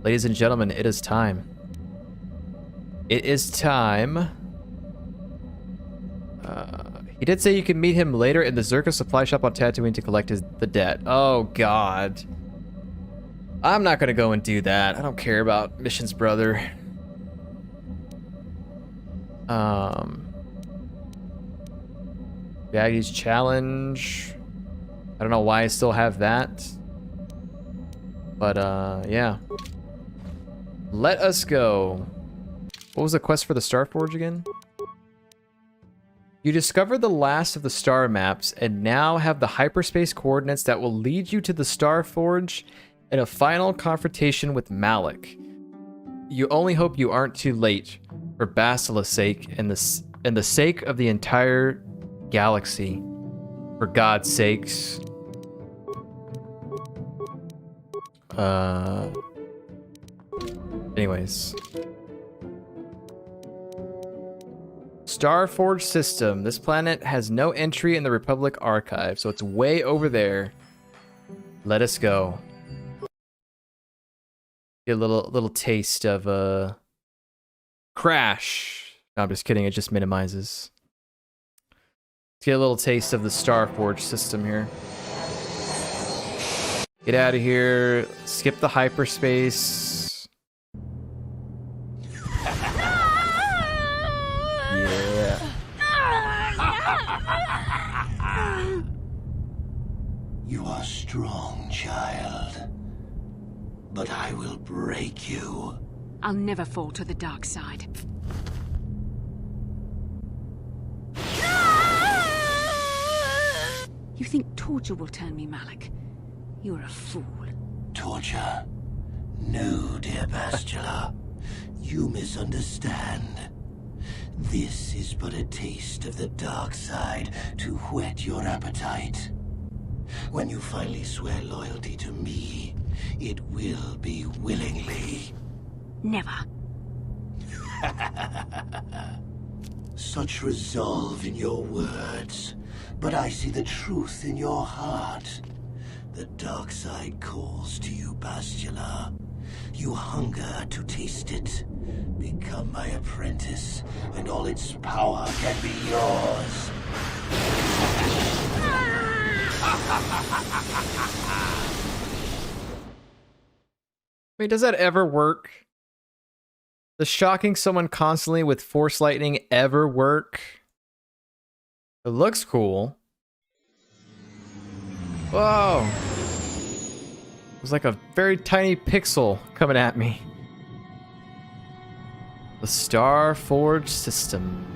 Ladies and gentlemen, it is time. It is time. He did say you can meet him later in the Zerka supply shop on Tatooine to collect the debt. Oh, God. I'm not gonna go and do that. I don't care about missions, brother. Baggy's challenge. I don't know why I still have that. But, yeah. Let us go. What was the quest for the Starforge again? You discovered the last of the star maps and now have the hyperspace coordinates that will lead you to the Starforge in a final confrontation with Malik. You only hope you aren't too late for Basila's sake and the sake of the entire galaxy. For God's sakes. Anyways. Starforge system. This planet has no entry in the Republic archive, so it's way over there. Let us go. Get a little taste of crash. No, I'm just kidding. It just minimizes. Let's get a little taste of the Starforge system here. Get out of here. Skip the hyperspace. Yeah. You are strong, child. But I will break you. I'll never fall to the dark side. You think torture will turn me, Malik? You're a fool. Torture? No, dear Bastila. You misunderstand. This is but a taste of the dark side to whet your appetite. When you finally swear loyalty to me, it will be willingly. Never. Such resolve in your words, but I see the truth in your heart. The dark side calls to you, Bastila. You hunger to taste it. Become my apprentice, and all its power can be yours. Wait, does that ever work? Does shocking someone constantly with force lightning ever work? It looks cool. Whoa! It was like a very tiny pixel coming at me. The Starforge system.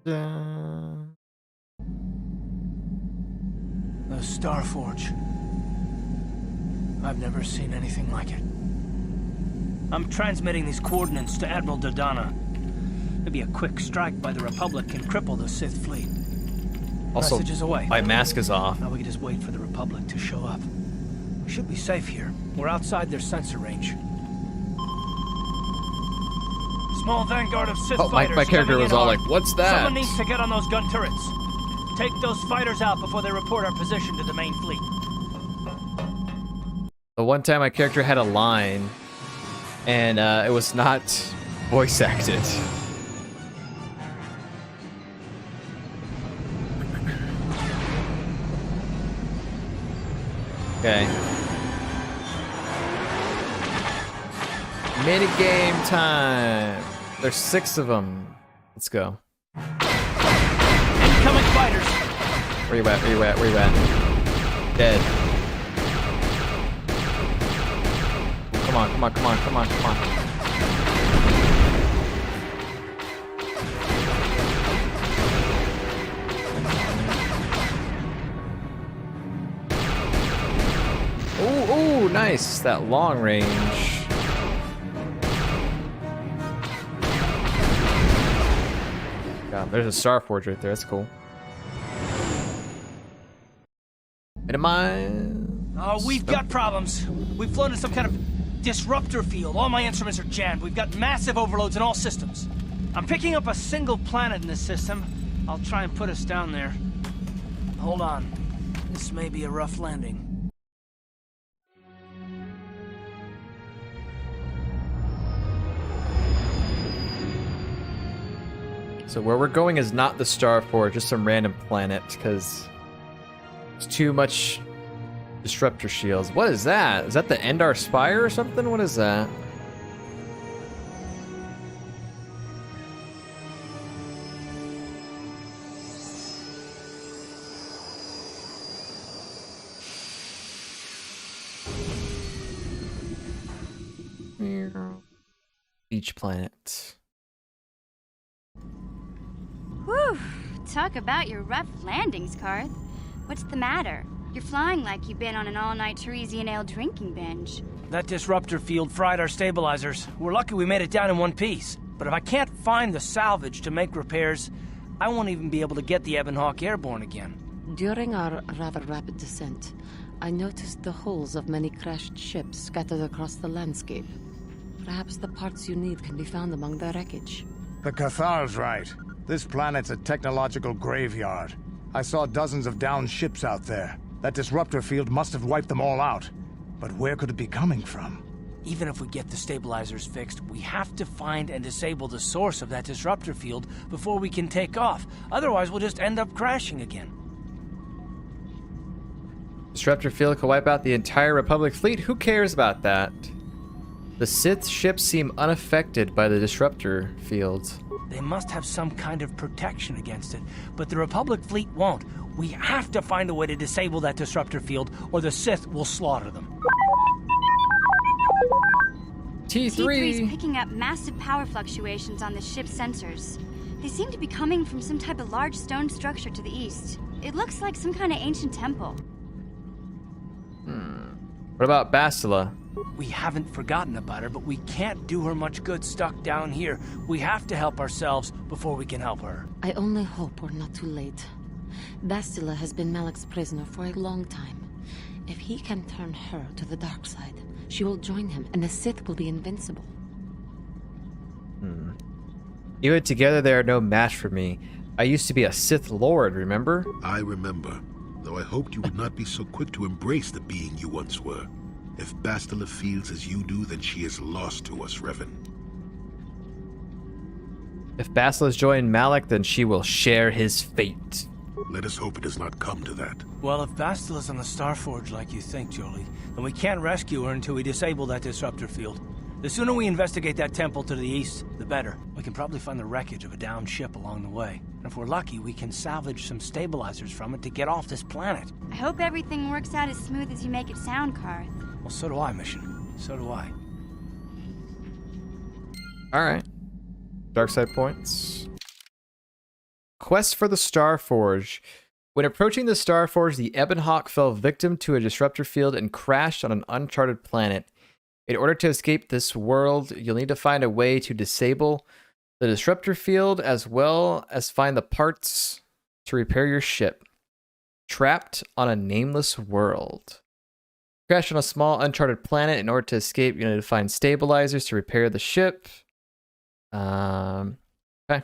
The Starforge. I've never seen anything like it. I'm transmitting these coordinates to Admiral Dodonna. Maybe a quick strike by the Republic can cripple the Sith fleet. Also, Message is away. my mask is off. Now we can just wait for the Republic to show up. We should be safe here. We're outside their sensor range. Small vanguard of Sith fighters. My character coming was in all armed. like, "What's that?" Someone needs to get on those gun turrets. Take those fighters out before they report our position to the main fleet. The one time my character had a line, and it was not voice acted. Okay. Mini game time. There's 6 of them. Let's go. Incoming fighters. Where you at? Where you at? Where you at? Dead. Come on, come on, come on, come on, come on. Ooh, ooh, nice. That long range. God, there's a Star Forge right there. That's cool. Minimize. Oh, we've got problems. We've flown in some kind of disruptor field. All my instruments are jammed. We've got massive overloads in all systems. I'm picking up a single planet in this system. I'll try and put us down there. Hold on. This may be a rough landing. So where we're going is not the Star Forge, just some random planet, because it's too much disruptor shields. What is that? Is that the Endar Spire or something? What is that? Beach planet. Whew! Talk about your rough landings, Karth. What's the matter? You're flying like you've been on an all-night Teresian ale drinking binge. That disruptor field fried our stabilizers. We're lucky we made it down in one piece. But if I can't find the salvage to make repairs, I won't even be able to get the Ebonhawk airborne again. During our rather rapid descent, I noticed the hulls of many crashed ships scattered across the landscape. Perhaps the parts you need can be found among the wreckage. The Cathar's right. This planet's a technological graveyard. I saw dozens of downed ships out there. That disruptor field must have wiped them all out. But where could it be coming from? Even if we get the stabilizers fixed, we have to find and disable the source of that disruptor field before we can take off. Otherwise, we'll just end up crashing again. Disruptor field could wipe out the entire Republic fleet. Who cares about that? The Sith ships seem unaffected by the disruptor fields. They must have some kind of protection against it, but the Republic fleet won't. We have to find a way to disable that disruptor field, or the Sith will slaughter them. T3's picking up massive power fluctuations on the ship's sensors. They seem to be coming from some type of large stone structure to the east. It looks like some kind of ancient temple. What about Bastila? We haven't forgotten about her, but we can't do her much good stuck down here. We have to help ourselves before we can help her. I only hope we're not too late. Bastila has been Malik's prisoner for a long time. If he can turn her to the dark side, she will join him, and the Sith will be invincible. You and together they are no match for me. I used to be a Sith Lord, remember? I remember, though I hoped you would not be so quick to embrace the being you once were. If Bastila feels as you do, then she is lost to us, Revan. If Bastila's joined Malik, then she will share his fate. Let us hope it does not come to that. Well, if Bastila's on the Starforge like you think, Jolie, then we can't rescue her until we disable that disruptor field. The sooner we investigate that temple to the east, the better. We can probably find the wreckage of a downed ship along the way. And if we're lucky, we can salvage some stabilizers from it to get off this planet. I hope everything works out as smooth as you make it sound, Karth. Well, so do I, Mission. So do I. Alright. Dark side points. Quest for the Star Forge. When approaching the Star Forge, the Ebonhawk fell victim to a disruptor field and crashed on an uncharted planet. In order to escape this world, you'll need to find a way to disable the disruptor field as well as find the parts to repair your ship. Trapped on a nameless world. Crash on a small uncharted planet. In order to escape, you need to find stabilizers to repair the ship. Okay.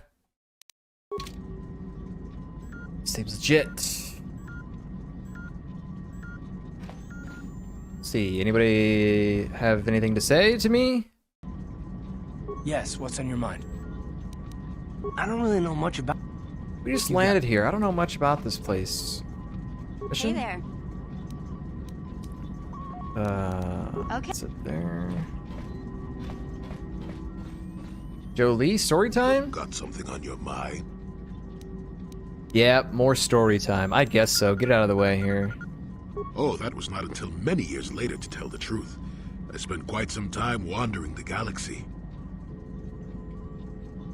Seems legit. Let's see, anybody have anything to say to me? Yes, what's on your mind? I don't really know much about... We just landed here. I don't know much about this place. Hey Mission? there. Okay. Sit there. Jolie, story time? Got something on your mind? Yeah, more story time. I guess so. Get out of the way here. Oh, that was not until many years later, to tell the truth. I spent quite some time wandering the galaxy.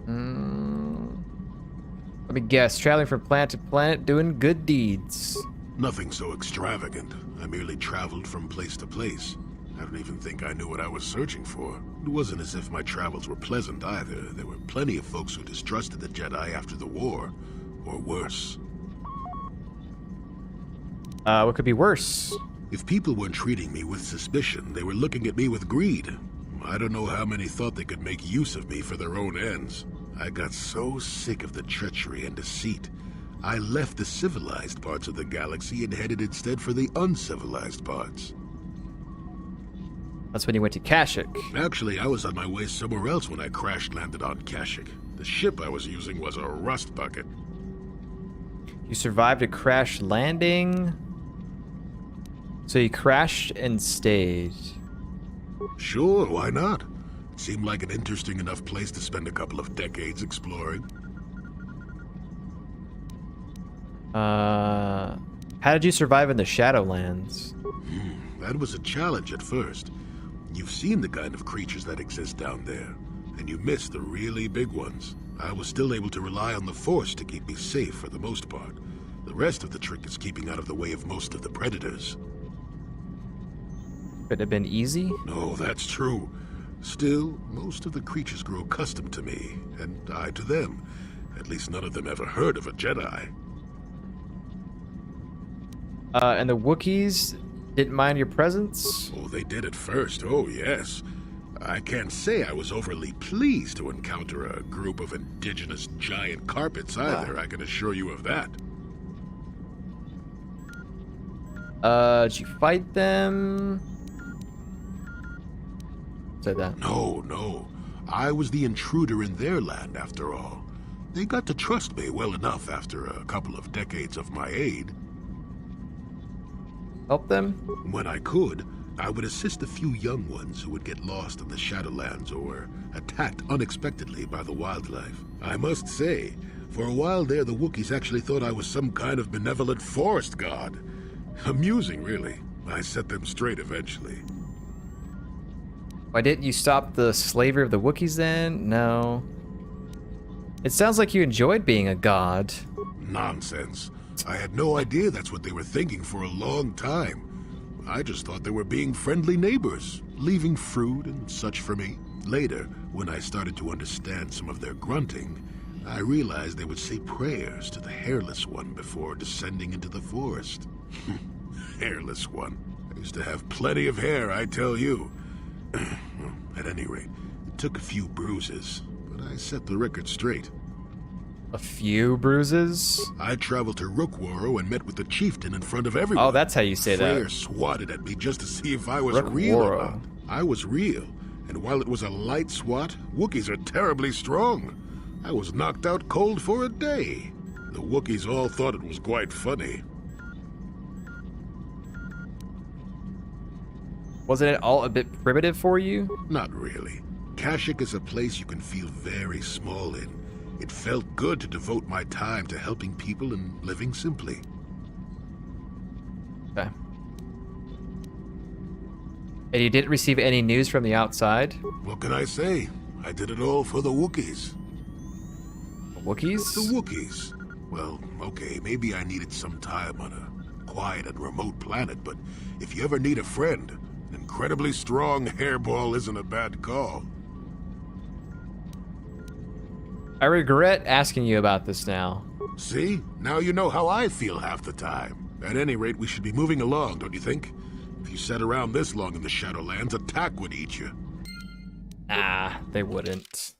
Let me guess. Traveling from planet to planet, doing good deeds. Nothing so extravagant. I merely traveled from place to place. I don't even think I knew what I was searching for. It wasn't as if my travels were pleasant either. There were plenty of folks who distrusted the Jedi after the war, or worse. What could be worse? If people weren't treating me with suspicion, they were looking at me with greed. I don't know how many thought they could make use of me for their own ends. I got so sick of the treachery and deceit. I left the civilized parts of the galaxy and headed instead for the uncivilized parts. That's when you went to Kashyyyk. Actually, I was on my way somewhere else when I crash-landed on Kashyyyk. The ship I was using was a rust bucket. You survived a crash landing. So you crashed and stayed. Sure, why not? It seemed like an interesting enough place to spend a couple of decades exploring. How did you survive in the Shadowlands? That was a challenge at first. You've seen the kind of creatures that exist down there, and you miss the really big ones. I was still able to rely on the Force to keep me safe for the most part. The rest of the trick is keeping out of the way of most of the predators. Could it have been easy? No, that's true. Still, most of the creatures grow accustomed to me, and I to them. At least none of them ever heard of a Jedi. And the Wookiees didn't mind your presence? Oh, they did at first, oh yes. I can't say I was overly pleased to encounter a group of indigenous giant carpets either, I can assure you of that. Did you fight them? Said that. No. I was the intruder in their land, after all. They got to trust me well enough after a couple of decades of my aid. Help them? When I could, I would assist a few young ones who would get lost in the Shadowlands or attacked unexpectedly by the wildlife. I must say, for a while there, the Wookiees actually thought I was some kind of benevolent forest god. Amusing, really. I set them straight eventually. Why didn't you stop the slavery of the Wookiees then? No. It sounds like you enjoyed being a god. Nonsense. I had no idea that's what they were thinking for a long time. I just thought they were being friendly neighbors, leaving fruit and such for me. Later, when I started to understand some of their grunting, I realized they would say prayers to the Hairless One before descending into the forest. Hairless One. I used to have plenty of hair, I tell you. At any rate, it took a few bruises, but I set the record straight. A few bruises? I traveled to Rookworo and met with the chieftain in front of everyone. Oh, that's how you say that. Freyr swatted at me just to see if I was real or not. I was real, and while it was a light swat, Wookiees are terribly strong. I was knocked out cold for a day. The Wookiees all thought it was quite funny. Wasn't it all a bit primitive for you? Not really. Kashyyyk is a place you can feel very small in. It felt good to devote my time to helping people and living simply. Okay. And you didn't receive any news from the outside? What can I say? I did it all for the Wookiees. The Wookiees? The Wookiees. Well, okay, maybe I needed some time on a quiet and remote planet, but if you ever need a friend, an incredibly strong hairball isn't a bad call. I regret asking you about this now. See? Now you know how I feel half the time. At any rate, we should be moving along, don't you think? If you sat around this long in the Shadowlands, a tack would eat you. Ah, they wouldn't.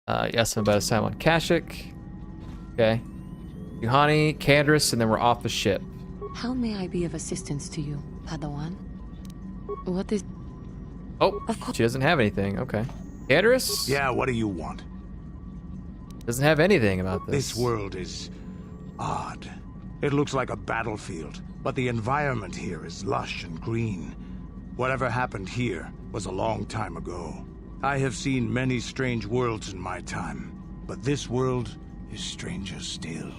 Yes, I'm about to time on Kashyyyk. Okay. Yuhani, Kandris, and then we're off the ship. How may I be of assistance to you, Padawan? What is... Oh, she doesn't have anything. Okay. Kandris? Yeah, what do you want? Doesn't have anything about this. This world is odd. It looks like a battlefield, but the environment here is lush and green. Whatever happened here was a long time ago. I have seen many strange worlds in my time, but this world is stranger still.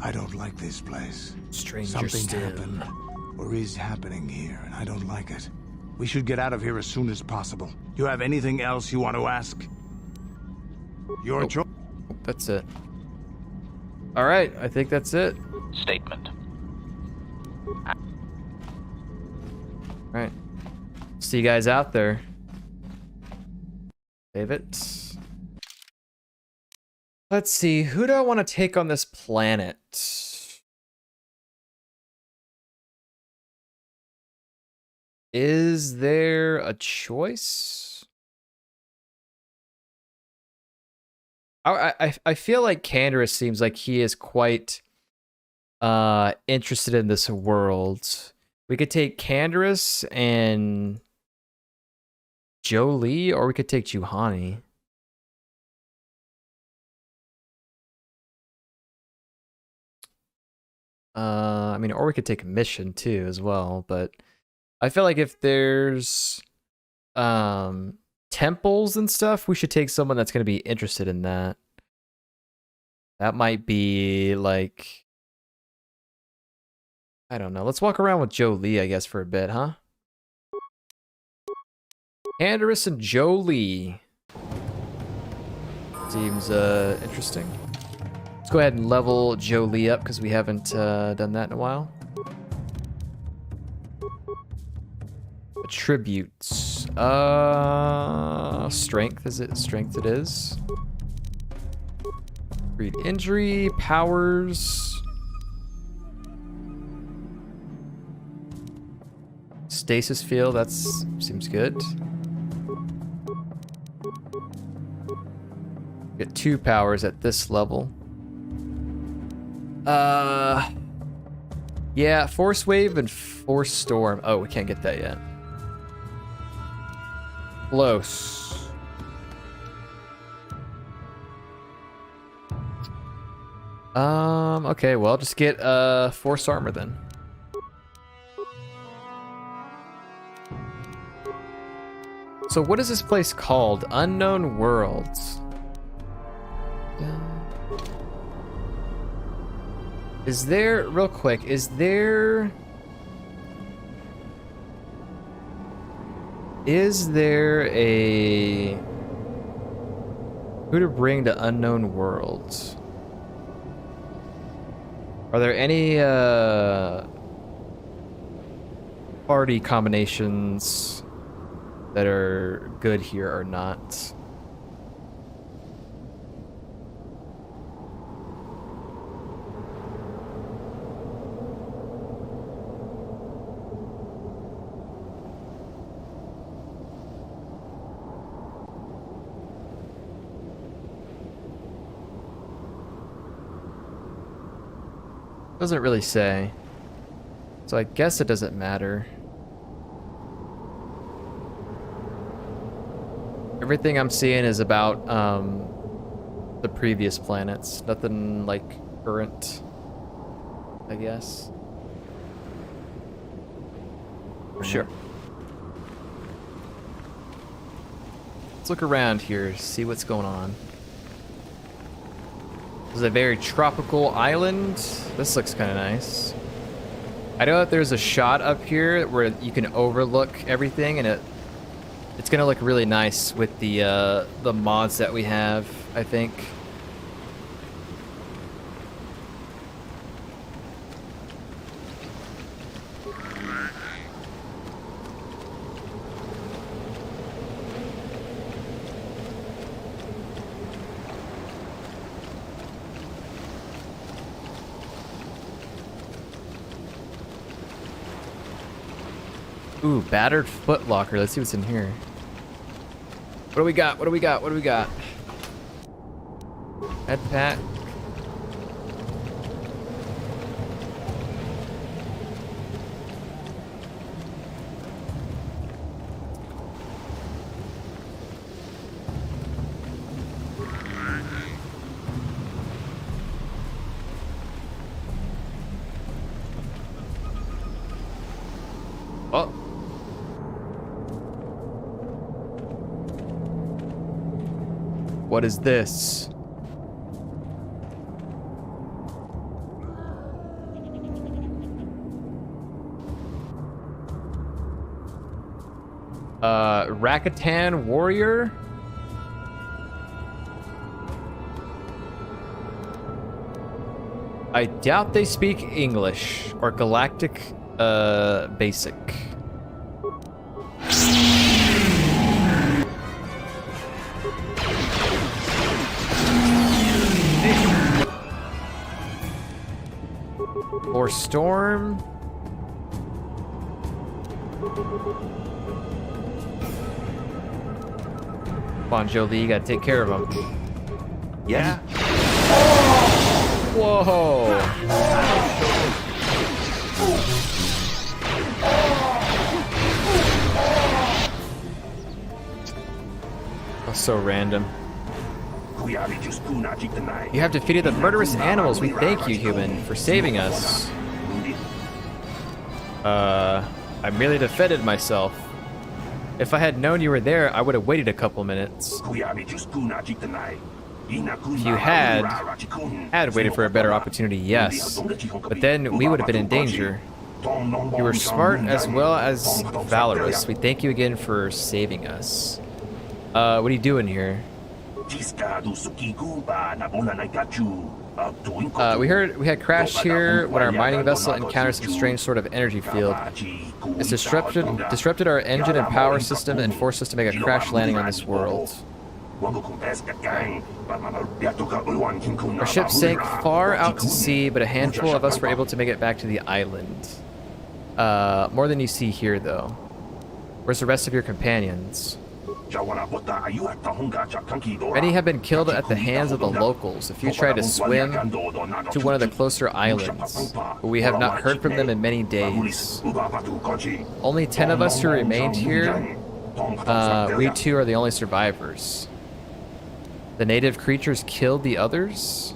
I don't like this place. Stranger Something still. happened, or is happening here, and I don't like it. We should get out of here as soon as possible. You have anything else you want to ask? Your choice. That's it. All right, I think that's it. Statement. Alright. See you guys out there. Save it. Let's see, who do I want to take on this planet? Is there a choice? I feel like Canderous seems like he is quite interested in this world. We could take Canderous and Jolie, or we could take Juhani. I mean, or we could take a mission too as well, but I feel like if there's temples and stuff, we should take someone that's going to be interested in that. That might be like, I don't know. Let's walk around with Jolie, I guess, for a bit, huh? Canderous and Jolie. Seems interesting. Let's go ahead and level Jolie up because we haven't done that in a while. Attributes. Strength, is it? Strength it is. Read injury, powers. Stasis field, that seems good. Get 2 powers at this level. Yeah, Force Wave and Force Storm. Oh, we can't get that yet. Close. Okay, well, just get Force Armor then. So what is this place called? Unknown Worlds. Is there, real quick, is there a who to bring to Unknown Worlds? Are there any party combinations that are good here or not? Doesn't really say. So I guess it doesn't matter. Everything I'm seeing is about the previous planets. Nothing like current, I guess. Sure. Let's look around here, see what's going on. This is a very tropical island. This looks kind of nice. I know that there's a shot up here where you can overlook everything, and it's gonna look really nice with the mods that we have, I think. Ooh, battered footlocker. Let's see what's in here. What do we got? What do we got? What do we got? Head pack. Oh. What is this? Rakatan warrior? I doubt they speak English or Galactic basic. Or storm. Come on, Jolie, you gotta take care of him. Yeah? Whoa! That's so random. You have defeated the murderous animals. We thank you, human, for saving us. I merely defended myself. If I had known you were there, I would have waited a couple minutes. If you had waited for a better opportunity, yes. But then we would have been in danger. You were smart as well as valorous. We thank you again for saving us. What are you doing here? We heard we had crashed here when our mining vessel encountered some strange sort of energy field. It's disrupted our engine and power system and forced us to make a crash landing on this world. Our ship sank far out to sea, but a handful of us were able to make it back to the island. More than you see here, though. Where's the rest of your companions? Many have been killed at the hands of the locals. A few tried to swim to one of the closer islands, but we have not heard from them in many days. Only 10 of us who remained here. We two are the only survivors. The native creatures killed the others?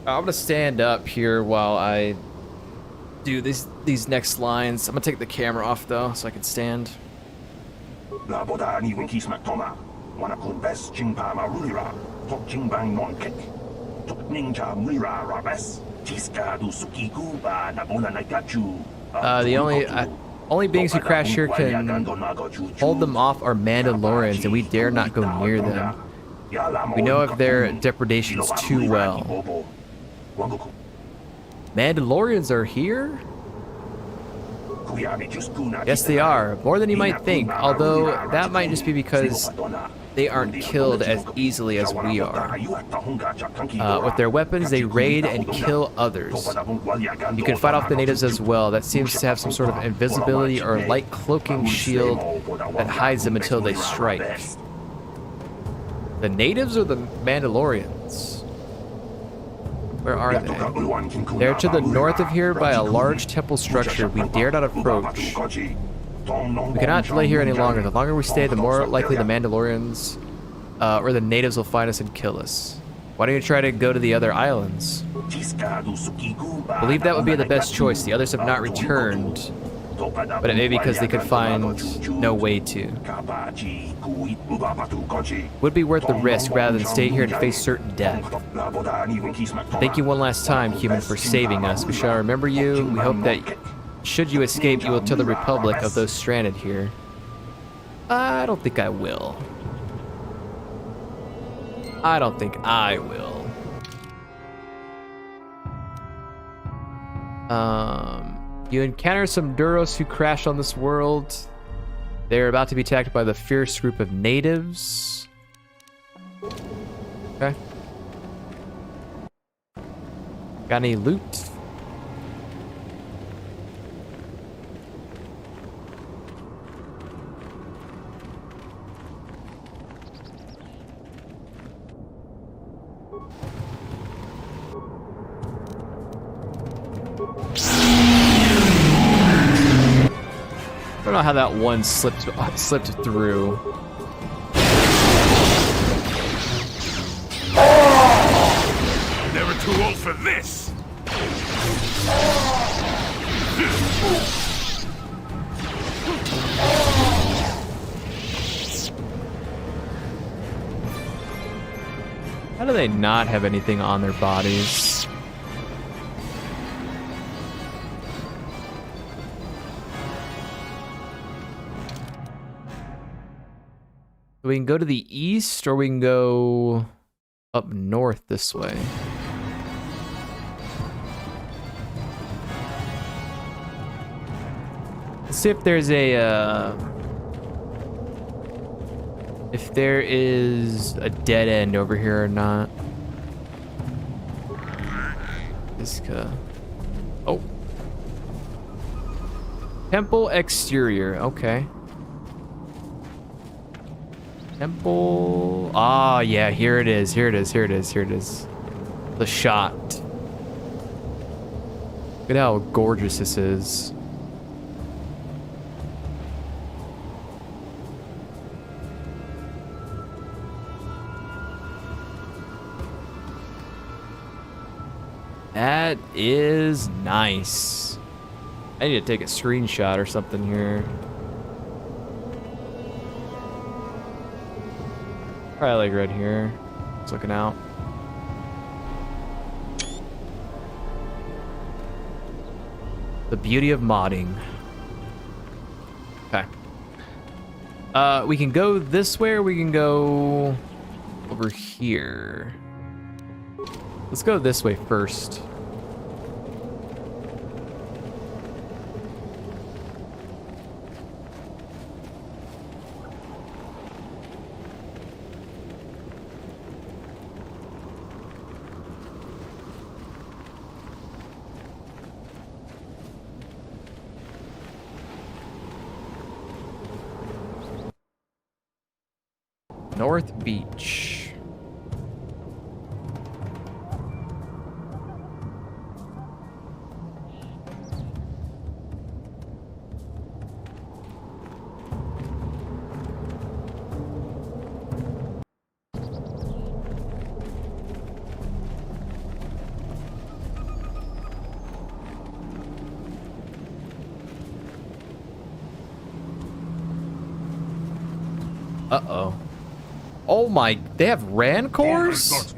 I'm gonna stand up here while I do these next lines. I'm gonna take the camera off though, so I can stand. The only beings who crash here can hold them off are Mandalorians, and we dare not go near them. We know of their depredations too well. Mandalorians are here? Yes, they are. More than you might think, although that might just be because they aren't killed as easily as we are. With their weapons, they raid and kill others. You can fight off the natives as well. That seems to have some sort of invisibility or light cloaking shield that hides them until they strike. The natives or the Mandalorians? Where are they? They're to the north of here by a large temple structure we dare not approach. We cannot delay here any longer. The longer we stay, the more likely the Mandalorians or the natives will find us and kill us. Why don't you try to go to the other islands? I believe that would be the best choice. The others have not returned, but it may be because they could find no way to. Would be worth the risk rather than stay here to face certain death. Thank you one last time, human, for saving us. We shall remember you. We hope that should you escape, you will tell the Republic of those stranded here. I don't think I will. I don't think I will. You encounter some Duros who crashed on this world. They're about to be attacked by the fierce group of natives. Okay. Got any loot? I don't know how that one slipped through. Never too old for this. How do they not have anything on their bodies? We can go to the east, or we can go up north this way. Let's see if there's a if there is a dead end over here or not. Oh. Temple exterior. Okay. Temple. Ah, yeah. Here it is. Here it is. Here it is. Here it is. The shot. Look at how gorgeous this is. That is nice. I need to take a screenshot or something here. Probably like right here. It's looking out. The beauty of modding. Okay. We can go this way or we can go over here. Let's go this way first. North Beach. Uh-oh. Oh my, they have rancors?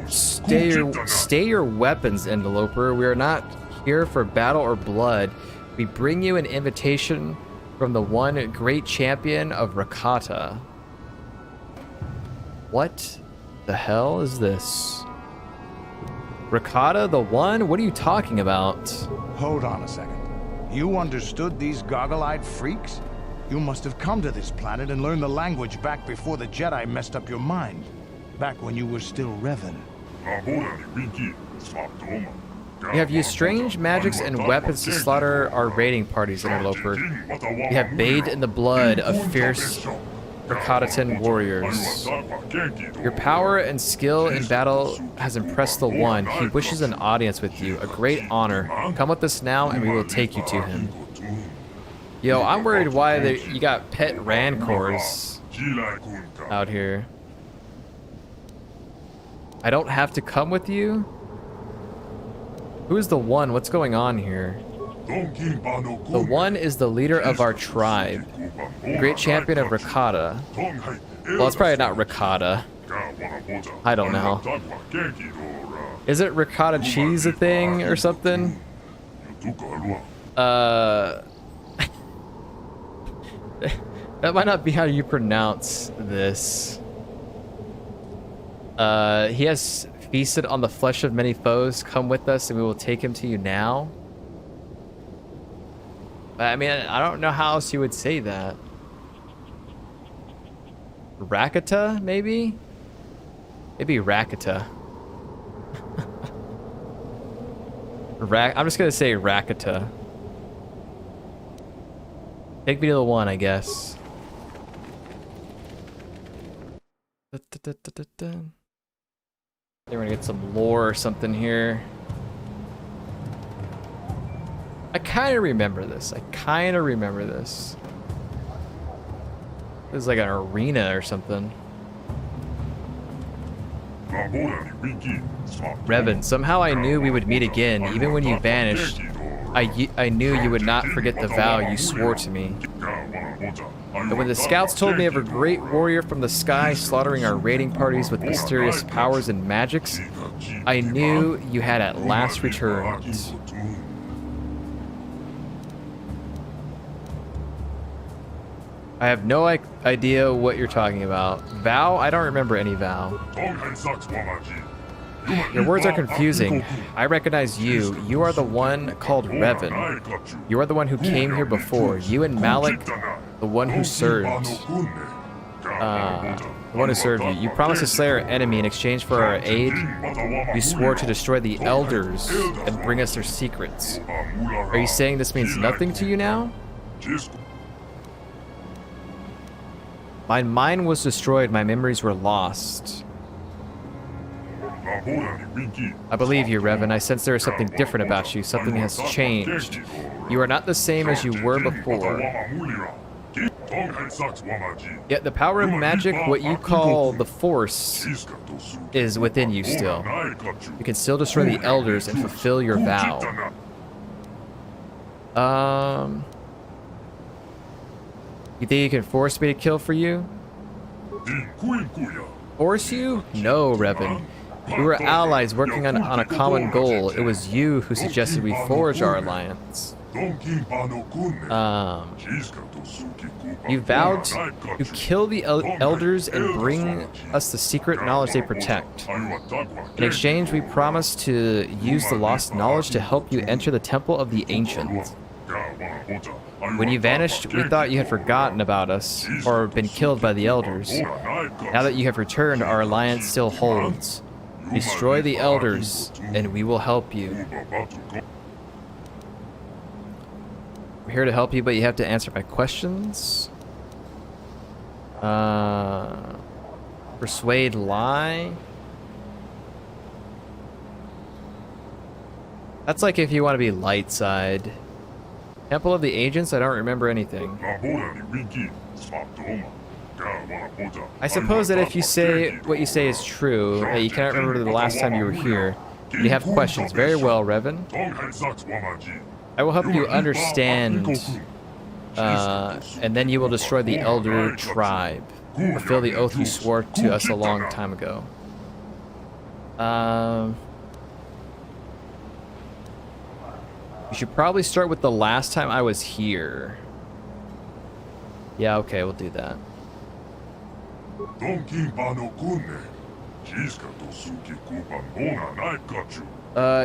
Stay your weapons, interloper. We are not here for battle or blood. We bring you an invitation from the one great champion of Rakata. What the hell is this? Rakata the one? What are you talking about? Hold on a second. You understood these goggle-eyed freaks? You must have come to this planet and learned the language back before the Jedi messed up your mind. Back when you were still Revan. We have used strange magics and weapons to slaughter our raiding parties, interloper. We have bathed in the blood of fierce Rakatatan warriors. Your power and skill in battle has impressed the One. He wishes an audience with you, a great honor. Come with us now and we will take you to him. Yo, I'm worried why you got pet rancors out here. I don't have to come with you? Who is the One? What's going on here? The One is the leader of our tribe, the great champion of Rakata. Well, it's probably not Rakata. I don't know. Is it ricotta cheese a thing or something? That might not be how you pronounce this. He has feasted on the flesh of many foes. Come with us and we will take him to you now. I mean, I don't know how else you would say that. Rakata, maybe? Maybe Rakata. I'm just gonna say Rakata. Take me to the One, I guess. Then we're gonna get some lore or something here. I kind of remember this. It was like an arena or something. Revan, somehow I knew we would meet again. Even when you vanished, I knew you would not forget the vow you swore to me. And when the scouts told me of a great warrior from the sky slaughtering our raiding parties with mysterious powers and magics, I knew you had at last returned. I have no idea what you're talking about. Vow? I don't remember any vow. Your words are confusing. I recognize you. You are the one called Revan. You are the one who came here before. You and Malik, the one who served. The one who served you. You promised to slay our enemy in exchange for our aid. You swore to destroy the elders and bring us their secrets. Are you saying this means nothing to you now? My mind was destroyed. My memories were lost. I believe you, Revan. I sense there is something different about you. Something has changed. You are not the same as you were before. Yet the power of magic, what you call the Force, is within you still. You can still destroy the elders and fulfill your vow. You think you can force me to kill for you? Force you? No, Revan. We were allies working on a common goal. It was you who suggested we forge our alliance. You vowed to kill the elders and bring us the secret knowledge they protect. In exchange, we promised to use the lost knowledge to help you enter the Temple of the Ancients. When you vanished, we thought you had forgotten about us or been killed by the elders. Now that you have returned, our alliance still holds. Destroy the elders, and we will help you. I'm here to help you, but you have to answer my questions. Persuade, lie. That's like if you want to be light side. Temple of the Agents? I don't remember anything. I suppose that if you say what you say is true, that you cannot remember the last time you were here, and you have questions. Very well, Revan. I will help you understand, and then you will destroy the Elder Tribe. Fulfill the oath you swore to us a long time ago. You should probably start with the last time I was here. Yeah, okay, we'll do that.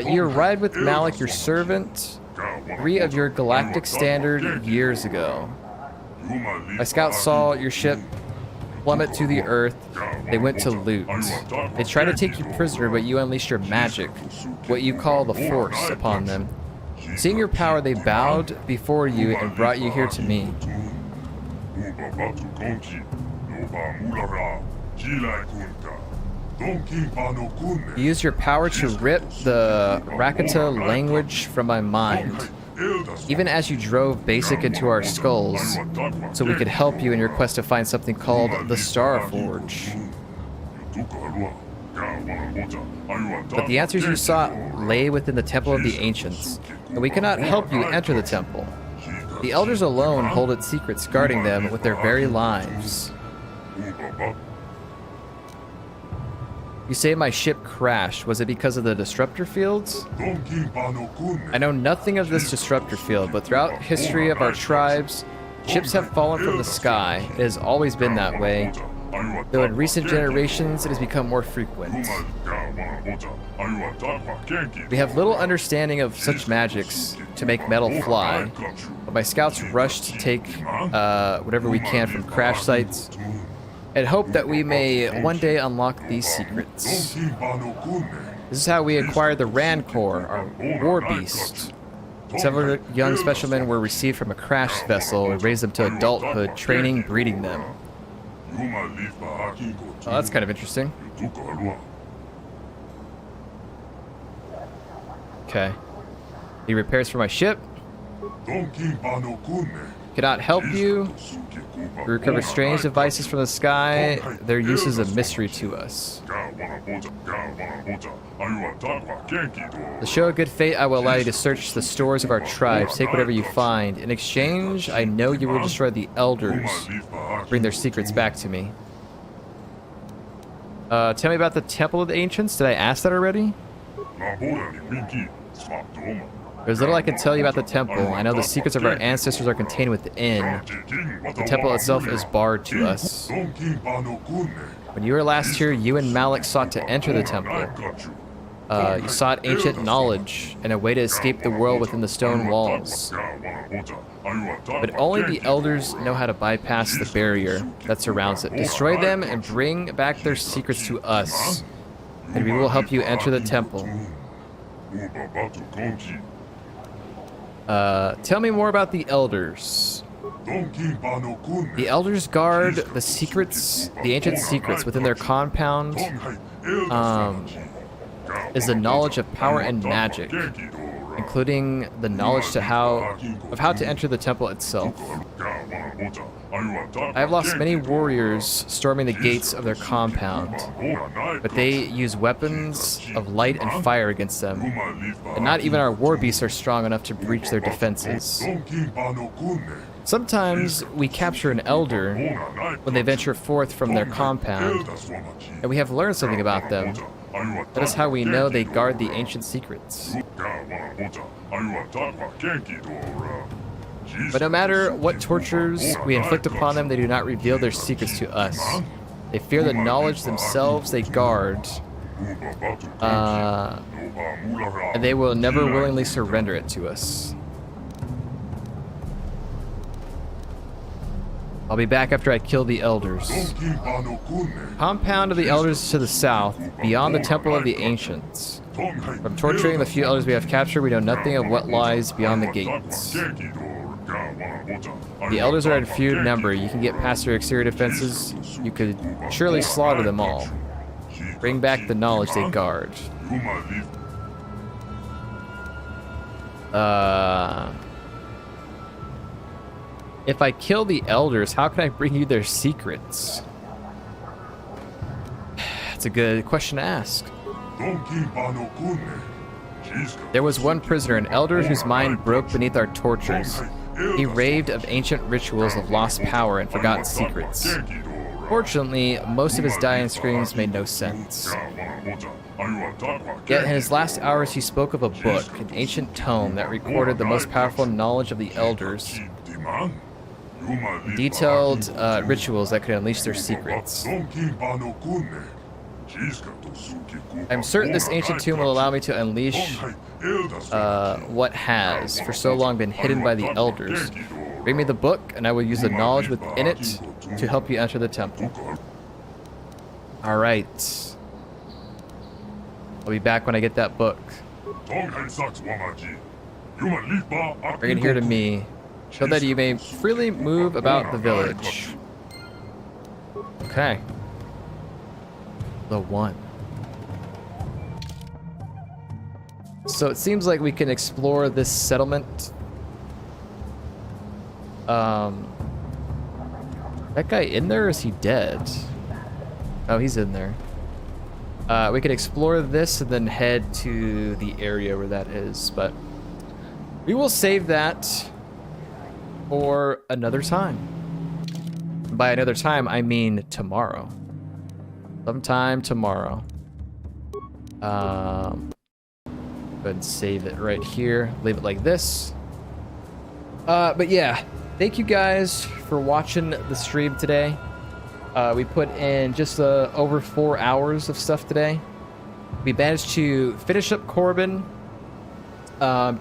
You arrived with Malik, your servant, 3 of your galactic standard years ago. My scouts saw your ship plummet to the earth. They went to loot. They tried to take you prisoner, but you unleashed your magic, what you call the Force, upon them. Seeing your power, they bowed before you and brought you here to me. You used your power to rip the Rakata language from my mind, even as you drove Basic into our skulls, so we could help you in your quest to find something called the Star Forge. But the answers you sought lay within the Temple of the Ancients, and we cannot help you enter the temple. The elders alone hold its secrets, guarding them with their very lives. You say my ship crashed. Was it because of the disruptor fields? I know nothing of this disruptor field, but throughout history of our tribes, ships have fallen from the sky. It has always been that way, though in recent generations it has become more frequent. We have little understanding of such magics to make metal fly, but my scouts rush to take whatever we can from crash sites and hope that we may one day unlock these secrets. This is how we acquired the Rancor, our war beast. Several young specialmen were received from a crash vessel and raised them to adulthood, training, breeding them. Oh, that's kind of interesting. Okay. Need repairs for my ship. Cannot help you. We recover strange devices from the sky. Their use is a mystery to us. To show a good fate, I will allow you to search the stores of our tribes. Take whatever you find. In exchange, I know you will destroy the elders. Bring their secrets back to me. Tell me about the Temple of the Ancients. Did I ask that already? There's little I can tell you about the temple. I know the secrets of our ancestors are contained within. The temple itself is barred to us. When you were last here, you and Malik sought to enter the temple. You sought ancient knowledge and a way to escape the world within the stone walls. But only the elders know how to bypass the barrier that surrounds it. Destroy them and bring back their secrets to us, and we will help you enter the temple. Tell me more about the elders. The elders guard the secrets, the ancient secrets within their compound. Is the knowledge of power and magic, including the knowledge of how to enter the temple itself. I have lost many warriors storming the gates of their compound, but they use weapons of light and fire against them, and not even our war beasts are strong enough to breach their defenses. Sometimes we capture an elder when they venture forth from their compound, and we have learned something about them. That is how we know they guard the ancient secrets. But no matter what tortures we inflict upon them, they do not reveal their secrets to us. They fear the knowledge themselves they guard, and they will never willingly surrender it to us. I'll be back after I kill the elders. Compound of the elders is to the south, beyond the temple of the ancients. From torturing the few elders we have captured, we know nothing of what lies beyond the gates. The elders are in few number. You can get past their exterior defenses. You could surely slaughter them all. Bring back the knowledge they guard. If I kill the elders, how can I bring you their secrets? That's a good question to ask. There was one prisoner, an elder whose mind broke beneath our tortures. He raved of ancient rituals of lost power and forgotten secrets. Fortunately, most of his dying screams made no sense. Yet in his last hours he spoke of a book, an ancient tome that recorded the most powerful knowledge of the elders. Detailed rituals that could unleash their secrets. I'm certain this ancient tomb will allow me to unleash what has, for so long, been hidden by the elders. Bring me the book, and I will use the knowledge within it to help you enter the temple. Alright. I'll be back when I get that book. Bring it here to me, so that you may freely move about the village. Okay. The one. So it seems like we can explore this settlement. That guy in there, or is he dead? Oh, he's in there. We could explore this and then head to the area where that is, but we will save that for another time. By another time, I mean tomorrow. Sometime tomorrow. Go ahead and save it right here. Leave it like this. But yeah, thank you guys for watching the stream today. We put in just over 4 hours of stuff today. We managed to finish up Corbin,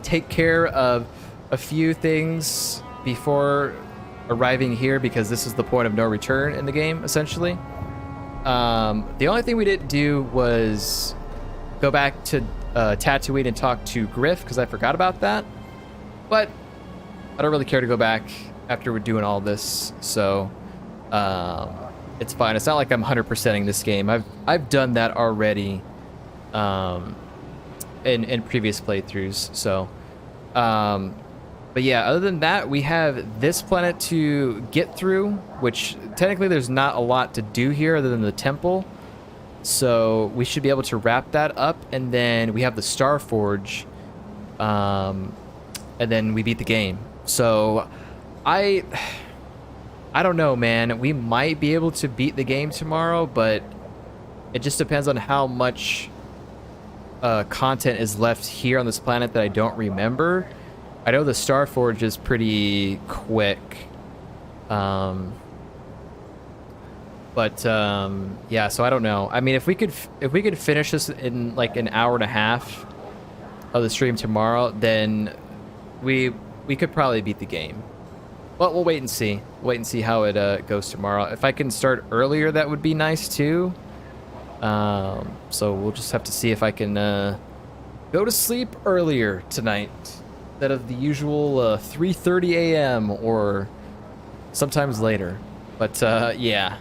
take care of a few things before arriving here, because this is the point of no return in the game, essentially. The only thing we didn't do was go back to Tatooine and talk to Griff, because I forgot about that. But I don't really care to go back after we're doing all this, so it's fine. It's not like I'm 100%ing this game. I've done that already in previous playthroughs. So, but yeah, other than that, we have this planet to get through, which technically there's not a lot to do here other than the temple. So we should be able to wrap that up, and then we have the Star Forge, and then we beat the game. So I don't know, man. We might be able to beat the game tomorrow, but it just depends on how much content is left here on this planet that I don't remember. I know the Star Forge is pretty quick. But yeah, so I don't know. I mean, if we could finish this in like an hour and a half of the stream tomorrow, then we could probably beat the game. But we'll wait and see. Wait and see how it goes tomorrow. If I can start earlier, that would be nice too. So we'll just have to see if I can go to sleep earlier tonight instead of the usual 3:30 a.m. or sometimes later. But yeah.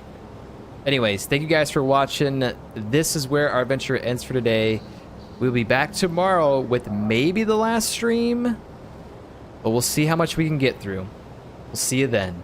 Anyways, thank you guys for watching. This is where our adventure ends for today. We'll be back tomorrow with maybe the last stream, but we'll see how much we can get through. We'll see you then.